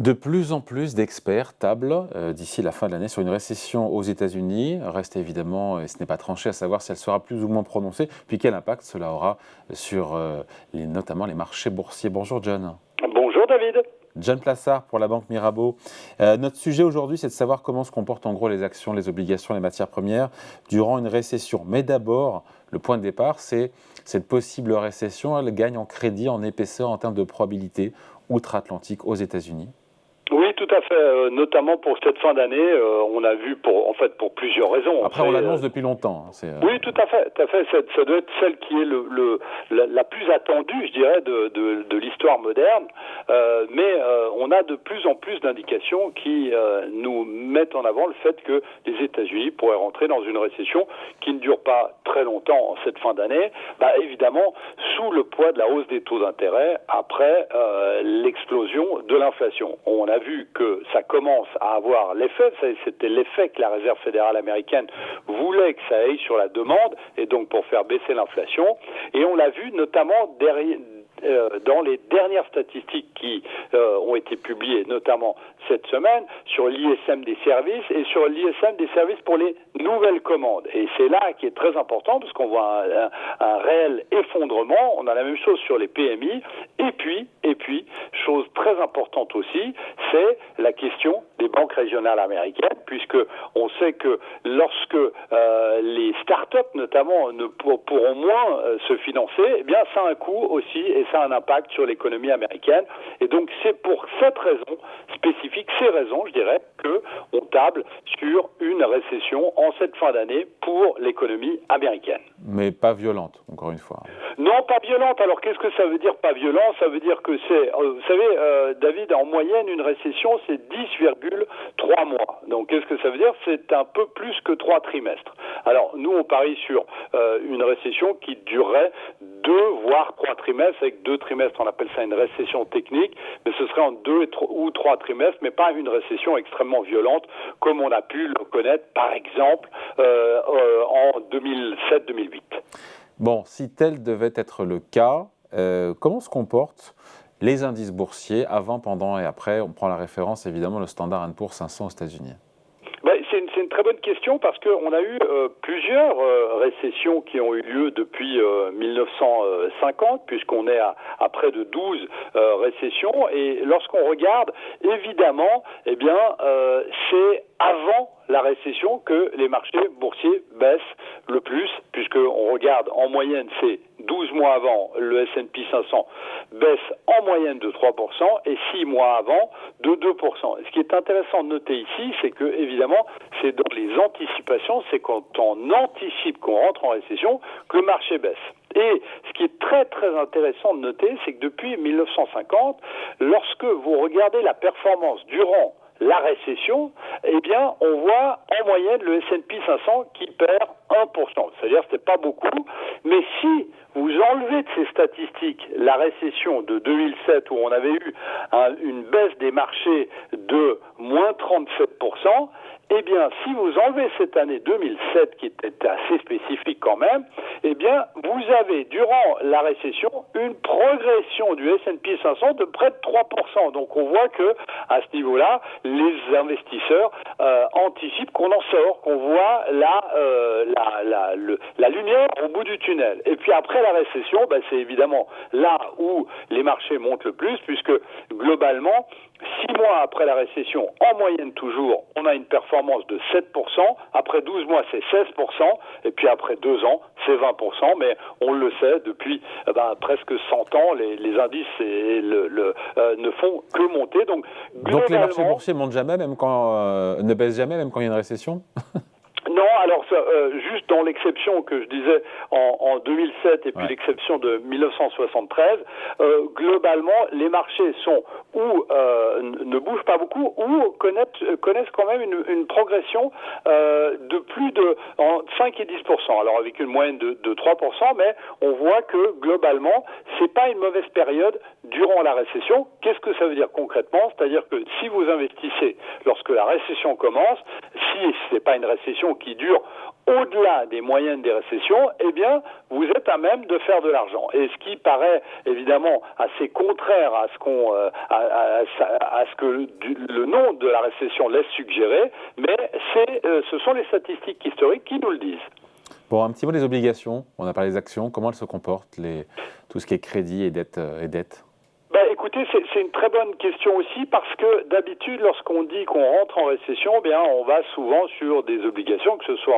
De plus en plus d'experts tablent d'ici la fin de l'année sur une récession aux États-Unis. Reste évidemment, et ce n'est pas tranché, à savoir si elle sera plus ou moins prononcée, puis quel impact cela aura sur notamment les marchés boursiers. Bonjour John. Bonjour David. John Plassard pour la Banque Mirabeau. Notre sujet aujourd'hui, c'est de savoir comment se comportent en gros les actions, les obligations, les matières premières durant une récession. Mais d'abord, le point de départ, c'est cette possible récession, elle gagne en crédit, en épaisseur en termes de probabilité outre-Atlantique aux États-Unis. Oui, tout à fait. Notamment pour cette fin d'année, on a vu pour plusieurs raisons. Après, on l'annonce depuis longtemps. Oui, tout à fait. Ça doit être celle qui est la plus attendue, je dirais, de l'histoire moderne. Mais on a de plus en plus d'indications qui nous mettent en avant le fait que les États-Unis pourraient rentrer dans une récession qui ne dure pas très longtemps en cette fin d'année. Évidemment, sous le poids de la hausse des taux d'intérêt après l'explosion de l'inflation. On a vu que ça commence à avoir l'effet, c'était l'effet que la Réserve fédérale américaine voulait que ça aille sur la demande, et donc pour faire baisser l'inflation. Et on l'a vu notamment dans les dernières statistiques qui ont été publiées, notamment cette semaine, sur l'ISM des services et sur l'ISM des services pour les nouvelles commandes. Et c'est là qui est très important, parce qu'on voit un réel effondrement. On a la même chose sur les PMI. Et puis, chose très importante aussi, c'est la question des banques régionales américaines, puisque on sait que lorsque les startups, notamment, ne pourront moins se financer, eh bien, ça a un coût aussi, et ça a un impact sur l'économie américaine. Et donc, c'est pour cette raison spécifique, ces raisons, je dirais, qu'on table sur une récession en cette fin d'année pour l'économie américaine. Mais pas violente, encore une fois. Non, pas violente. Alors, qu'est-ce que ça veut dire, pas violent? Ça veut dire que c'est, vous savez, David, en moyenne, une récession, c'est 10,3 mois. Donc, qu'est-ce que ça veut dire? C'est un peu plus que 3 trimestres. Alors, nous, on parie sur une récession qui durerait 2 voire 3 trimestres. Avec 2 trimestres, on appelle ça une récession technique, mais ce serait en 2 ou 3 trimestres, mais pas une récession extrêmement violente, comme on a pu le connaître, par exemple, en 2007-2008. Bon, si tel devait être le cas, comment se comportent les indices boursiers avant, pendant et après? On prend la référence, évidemment, le Standard & Poor's 500 aux États-Unis. C'est une très bonne question, parce qu'on a eu plusieurs récessions qui ont eu lieu depuis 1950, puisqu'on est à près de 12 récessions. Et lorsqu'on regarde, évidemment, eh bien, c'est avant la récession que les marchés boursiers baissent le plus, puisqu'on regarde en moyenne, c'est 12 mois avant, le S&P 500 baisse en moyenne de 3% et 6 mois avant de 2%. Et ce qui est intéressant de noter ici, c'est que, évidemment, c'est dans les anticipations, c'est quand on anticipe qu'on rentre en récession que le marché baisse. Et ce qui est très très intéressant de noter, c'est que depuis 1950, lorsque vous regardez la performance durant la récession, eh bien, on voit en moyenne le S&P 500 qui perd 1%. C'est-à-dire que ce n'est pas beaucoup, mais si vous enlevez de ces statistiques la récession de 2007 où on avait eu une baisse des marchés de moins 37%, eh bien, si vous enlevez cette année 2007 qui était assez spécifique quand même, eh bien, vous avez, durant la récession, une progression du S&P 500 de près de 3%. Donc, on voit que, à ce niveau-là, les investisseurs anticipent qu'on en sort, qu'on voit la lumière au bout du tunnel. Et puis, après la récession, c'est évidemment là où les marchés montent le plus, puisque, globalement, 6 mois après la récession, en moyenne toujours, on a une performance de 7%, après 12 mois c'est 16%, et puis après 2 ans c'est 20%, mais on le sait, depuis presque 100 ans, les indices ne font que monter. Donc les marchés boursiers montent jamais, ne baissent jamais, même quand il y a une récession? Non, alors juste dans l'exception que je disais en 2007 et puis l'exception de 1973, globalement, les marchés sont ne bougent pas beaucoup ou connaissent quand même une progression de plus de 5 et 10%. Alors avec une moyenne de 3%, mais on voit que globalement, c'est pas une mauvaise période durant la récession. Qu'est-ce que ça veut dire concrètement? C'est-à-dire que si vous investissez lorsque la récession commence, si c'est pas une récession qui dure sur au-delà des moyennes des récessions, eh bien, vous êtes à même de faire de l'argent. Et ce qui paraît évidemment assez contraire à ce que le nom de la récession laisse suggérer, mais ce sont les statistiques historiques qui nous le disent. Bon, un petit mot des obligations. On a parlé des actions. Comment elles se comportent, tout ce qui est crédit et dette Écoutez, c'est une très bonne question aussi parce que d'habitude, lorsqu'on dit qu'on rentre en récession, bien, on va souvent sur des obligations, que ce soit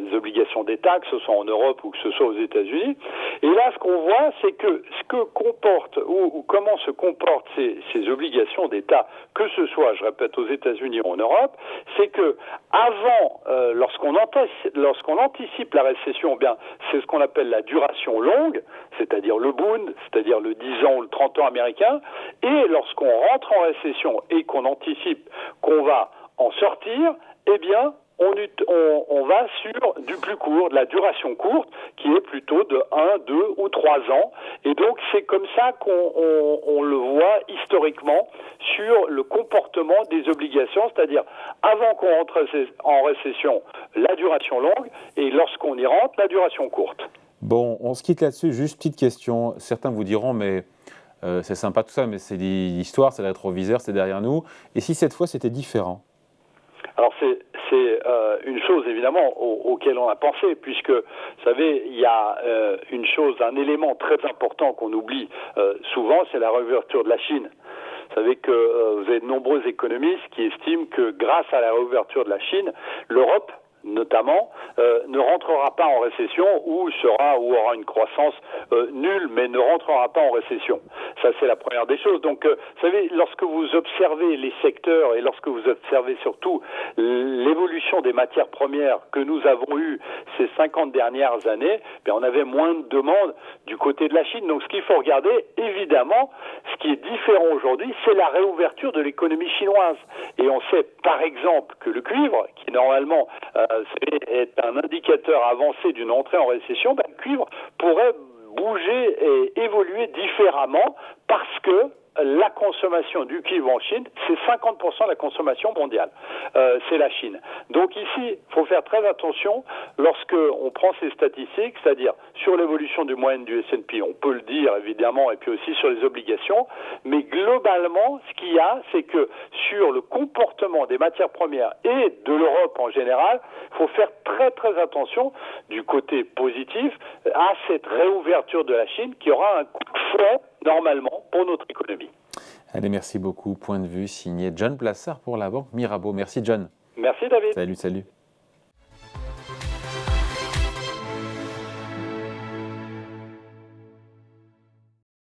des obligations d'État, que ce soit en Europe ou que ce soit aux États-Unis. Et là, ce qu'on voit, c'est que ce que comporte ou comment se comportent ces obligations d'État, que ce soit, je répète, aux États-Unis ou en Europe, c'est que avant, lorsqu'on anticipe la récession, bien, c'est ce qu'on appelle la duration longue, c'est-à-dire le Bund, c'est-à-dire le 10 ans ou le 30 ans américain, et lorsqu'on rentre en récession et qu'on anticipe qu'on va en sortir, eh bien, on va sur du plus court, de la duration courte, qui est plutôt de 1, 2 ou 3 ans. Et donc, c'est comme ça qu'on le voit historiquement sur le comportement des obligations, c'est-à-dire avant qu'on rentre en récession, la duration longue, et lorsqu'on y rentre, la duration courte. Bon, on se quitte là-dessus. Juste petite question. Certains vous diront, mais c'est sympa tout ça, mais c'est l'histoire, c'est le rétroviseur, c'est derrière nous. Et si cette fois, c'était différent ? Alors c'est une chose évidemment auquel on a pensé, puisque vous savez, il y a une chose, un élément très important qu'on oublie souvent, c'est la réouverture de la Chine. Vous savez que vous avez de nombreux économistes qui estiment que grâce à la réouverture de la Chine, l'Europe notamment, ne rentrera pas en récession ou aura une croissance nulle, mais ne rentrera pas en récession. Ça, c'est la première des choses. Donc, vous savez, lorsque vous observez les secteurs et lorsque vous observez surtout l'évolution des matières premières que nous avons eues ces 50 dernières années, bien, on avait moins de demandes du côté de la Chine. Donc, ce qu'il faut regarder, évidemment, ce qui est différent aujourd'hui, c'est la réouverture de l'économie chinoise. Et on sait, par exemple, que le cuivre, qui normalement est un indicateur avancé d'une entrée en récession, le cuivre pourrait bouger et évoluer différemment parce que la consommation du cuivre en Chine, c'est 50% de la consommation mondiale. C'est la Chine. Donc ici, il faut faire très attention lorsque on prend ces statistiques, c'est-à-dire sur l'évolution du moyenne du S&P, on peut le dire évidemment, et puis aussi sur les obligations, mais globalement, ce qu'il y a, c'est que sur le comportement des matières premières et de l'Europe en général, il faut faire très très attention du côté positif à cette réouverture de la Chine qui aura un coup de fouet normalement pour notre économie. Allez, merci beaucoup. Point de vue signé John Plassard pour la banque Mirabeau. Merci John. Merci David. Salut.